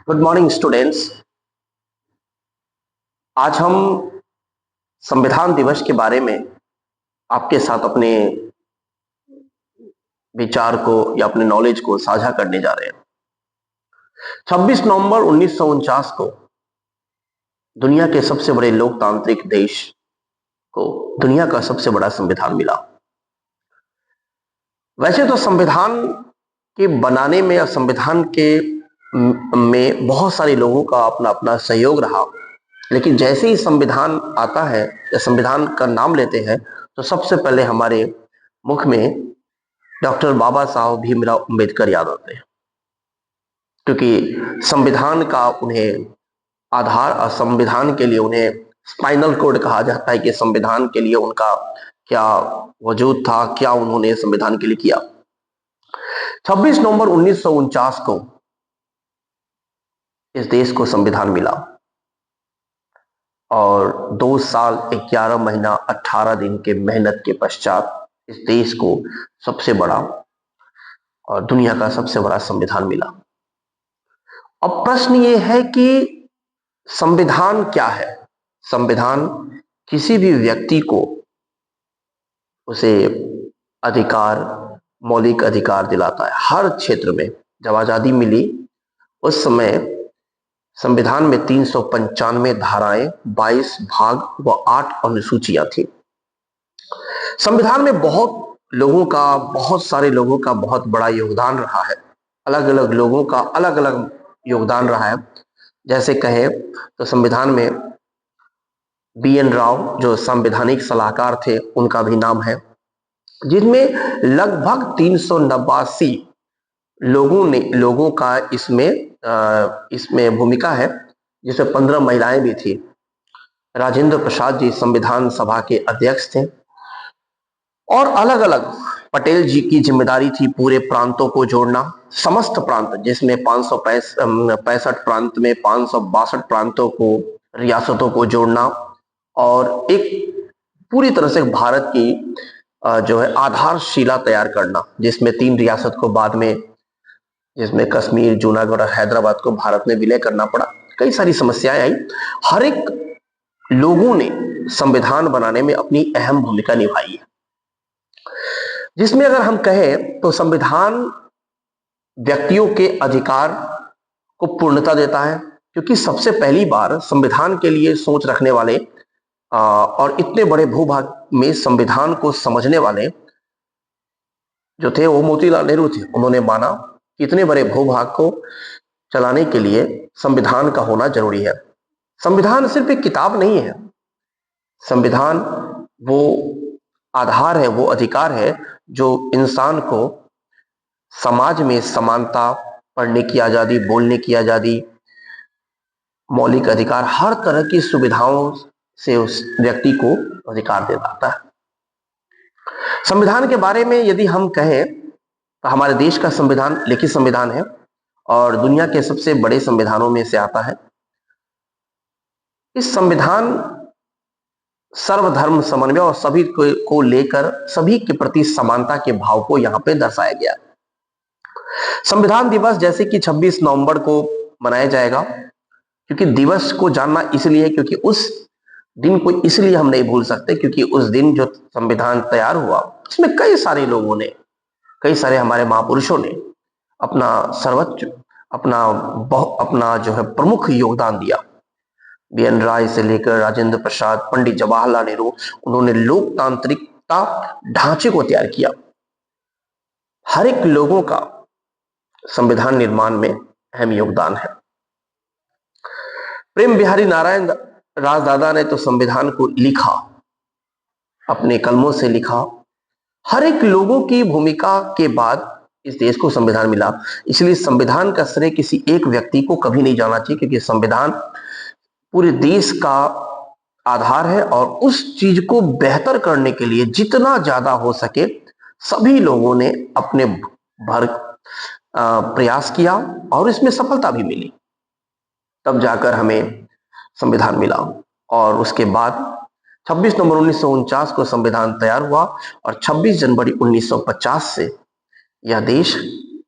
Good morning students. आज हम संविधान दिवस के बारे में आपके साथ अपने विचार को या अपने नॉलेज को साझा करने जा रहे हैं। 26 नवंबर 1949 को दुनिया के सबसे बड़े लोकतांत्रिक देश को दुनिया का सबसे बड़ा संविधान मिला। वैसे तो संविधान के बनाने में या संविधान के में बहुत सारे लोगों का अपना अपना सहयोग रहा, लेकिन जैसे ही संविधान आता है या संविधान का नाम लेते हैं तो सबसे पहले हमारे मुख में डॉक्टर बाबा साहब भीमराव अंबेडकर याद आते हैं, क्योंकि संविधान का उन्हें आधार और संविधान के लिए उन्हें स्पाइनल कोड कहा जाता है कि संविधान के लिए उनका क्या वजूद था, क्या उन्होंने संविधान के लिए किया। 26 नवंबर 1949 को इस देश को संविधान मिला और 2 साल 11 महीना 18 दिन के मेहनत के पश्चात इस देश को सबसे बड़ा और दुनिया का सबसे बड़ा संविधान मिला। अब प्रश्न ये है कि संविधान क्या है। संविधान किसी भी व्यक्ति को उसे अधिकार, मौलिक अधिकार दिलाता है हर क्षेत्र में। जब आजादी मिली उस समय संविधान में 395 धाराएं, 22 भाग व 8 अनुसूचियां थी। संविधान में बहुत सारे लोगों का बहुत बड़ा योगदान रहा है। अलग अलग लोगों का अलग अलग योगदान रहा है। जैसे कहें तो संविधान में BN राव जो संवैधानिक सलाहकार थे उनका भी नाम है, जिनमें लगभग 389 लोगों का इसमें भूमिका है, जिसमें 15 महिलाएं भी थी। राजेंद्र प्रसाद जी संविधान सभा के अध्यक्ष थे और अलग अलग पटेल जी की जिम्मेदारी थी पूरे प्रांतों को जोड़ना। समस्त प्रांत जिसमें 565 प्रांत में 562 प्रांतों को, रियासतों को जोड़ना और एक पूरी तरह से भारत की जो है आधारशिला तैयार करना, जिसमें 3 रियासत को बाद में, जिसमें कश्मीर, जूनागढ़ और हैदराबाद को भारत में विलय करना पड़ा। कई सारी समस्याएं आई। हर एक लोगों ने संविधान बनाने में अपनी अहम भूमिका निभाई है, जिसमें अगर हम कहें तो संविधान व्यक्तियों के अधिकार को पूर्णता देता है, क्योंकि सबसे पहली बार संविधान के लिए सोच रखने वाले और इतने बड़े भूभाग में संविधान को समझने वाले जो थे वो मोतीलाल नेहरू थे। उन्होंने माना कि इतने बड़े भूभाग को चलाने के लिए संविधान का होना जरूरी है। संविधान सिर्फ एक किताब नहीं है। संविधान वो आधार है, वो अधिकार है जो इंसान को समाज में समानता, पढ़ने की आजादी, बोलने की आजादी, मौलिक अधिकार, हर तरह की सुविधाओं से उस व्यक्ति को अधिकार देता है। संविधान के बारे में यदि हम कहें तो हमारे देश का संविधान लिखित संविधान है और दुनिया के सबसे बड़े संविधानों में से आता है। इस संविधान सर्वधर्म समन्वय और सभी को लेकर सभी के प्रति समानता के भाव को यहाँ पे दर्शाया गया। संविधान दिवस जैसे कि 26 नवंबर को मनाया जाएगा, क्योंकि दिवस को जानना इसलिए क्योंकि उस दिन को इसलिए हम नहीं भूल सकते क्योंकि उस दिन जो संविधान तैयार हुआ उसमें कई सारे लोगों ने, कई सारे हमारे महापुरुषों ने अपना सर्वोच्च, अपना जो है प्रमुख योगदान दिया। BN राय से लेकर राजेंद्र प्रसाद, पंडित जवाहरलाल नेहरू, उन्होंने लोकतांत्रिकता ढांचे को तैयार किया। हर एक लोगों का संविधान निर्माण में अहम योगदान है। प्रेम बिहारी नारायण राजदादा ने तो संविधान को लिखा, अपने कलमों से लिखा। हर एक लोगों की भूमिका के बाद इस देश को संविधान मिला। इसलिए संविधान का श्रेय किसी एक व्यक्ति को कभी नहीं जाना चाहिए, क्योंकि संविधान पूरे देश का आधार है और उस चीज को बेहतर करने के लिए जितना ज्यादा हो सके सभी लोगों ने अपने भर प्रयास किया और इसमें सफलता भी मिली। तब जाकर हमें संविधान मिला और उसके बाद 26 नवंबर 1949 को संविधान तैयार हुआ और 26 जनवरी 1950 से यह देश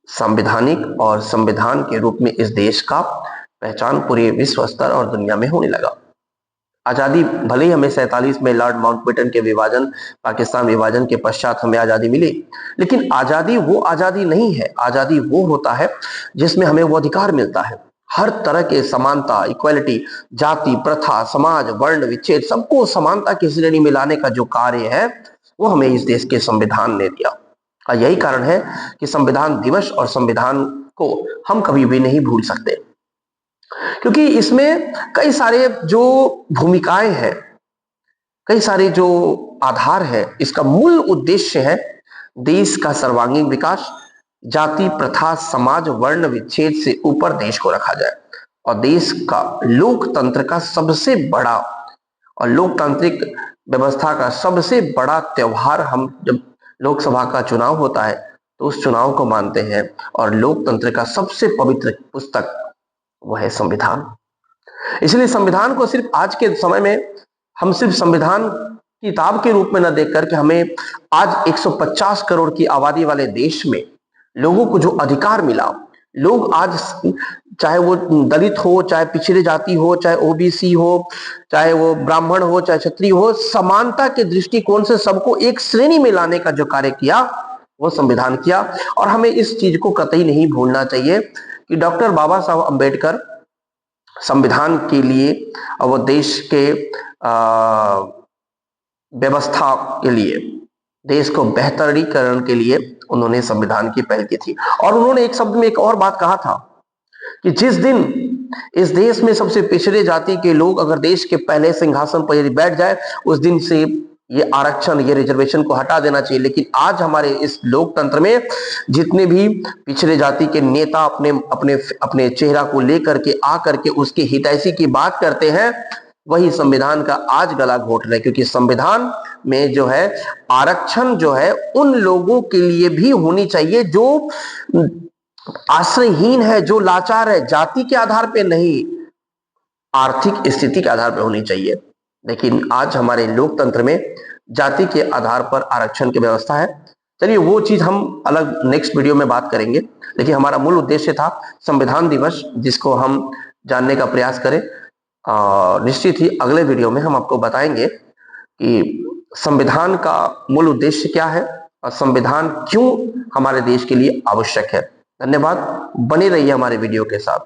संवैधानिक और संविधान के रूप में इस देश का पहचान पूरे विश्व स्तर और दुनिया में होने लगा। आजादी भले ही हमें 47 में लॉर्ड माउंटबेटन के विभाजन, पाकिस्तान विभाजन के पश्चात हमें आजादी मिली, लेकिन आजादी वो आजादी नहीं है। आजादी वो होता है जिसमें हमें वो अधिकार मिलता है, हर तरह के समानता, इक्वालिटी, जाति प्रथा, समाज, वर्ण विच्छेद, सबको समानता की श्रेणी में लाने का जो कार्य है वो हमें इस देश के संविधान ने दिया। और यही कारण है कि संविधान दिवस और संविधान को हम कभी भी नहीं भूल सकते, क्योंकि इसमें कई सारे जो भूमिकाएं हैं, कई सारे जो आधार है। इसका मूल उद्देश्य है देश का सर्वांगीण विकास, जाति प्रथा समाज वर्ण विच्छेद से ऊपर देश को रखा जाए और देश का लोकतंत्र का सबसे बड़ा और लोकतांत्रिक व्यवस्था का सबसे बड़ा त्योहार, हम जब लोकसभा का चुनाव होता है तो उस चुनाव को मानते हैं, और लोकतंत्र का सबसे पवित्र पुस्तक वो है संविधान। इसलिए संविधान को सिर्फ आज के समय में हम सिर्फ संविधान किताब के रूप में न देखकर कि हमें आज 150 करोड़ की आबादी वाले देश में लोगों को जो अधिकार मिला, लोग आज चाहे वो दलित हो, चाहे पिछड़े जाति हो, चाहे ओबीसी हो, चाहे वो ब्राह्मण हो, चाहे क्षत्रिय हो, समानता के दृष्टिकोण से सबको एक श्रेणी में लाने का जो कार्य किया वो संविधान किया। और हमें इस चीज को कतई नहीं भूलना चाहिए कि डॉक्टर बाबा साहब अम्बेडकर संविधान के लिए और वो देश के व्यवस्था के लिए, देश को बेहतरीकरण के लिए उन्होंने संविधान की पहल की थी। और उन्होंने एक शब्द में एक और बात कहा था कि जिस दिन इस देश में सबसे पिछड़े जाति के लोग अगर देश के पहले सिंहासन पर यदि बैठ जाए, उस दिन से ये आरक्षण, ये रिजर्वेशन को हटा देना चाहिए। लेकिन आज हमारे इस लोकतंत्र में जितने भी पिछड़े जाति के नेता अपने अपने अपने चेहरा को लेकर के आकर के उसकी हितैषी की बात करते हैं, वही संविधान का आज गला घोट रहे। क्योंकि संविधान में जो है आरक्षण जो है उन लोगों के लिए भी होनी चाहिए जो आश्रयहीन है, जो लाचार है, जाति के आधार पे नहीं, आर्थिक स्थिति के आधार पर होनी चाहिए। लेकिन आज हमारे लोकतंत्र में जाति के आधार पर आरक्षण की व्यवस्था है। चलिए वो चीज हम अलग नेक्स्ट वीडियो में बात करेंगे, लेकिन हमारा मूल उद्देश्य था संविधान दिवस, जिसको हम जानने का प्रयास करें। निश्चित ही अगले वीडियो में हम आपको बताएंगे कि संविधान का मूल उद्देश्य क्या है और संविधान क्यों हमारे देश के लिए आवश्यक है। धन्यवाद, बने रहिए हमारे वीडियो के साथ।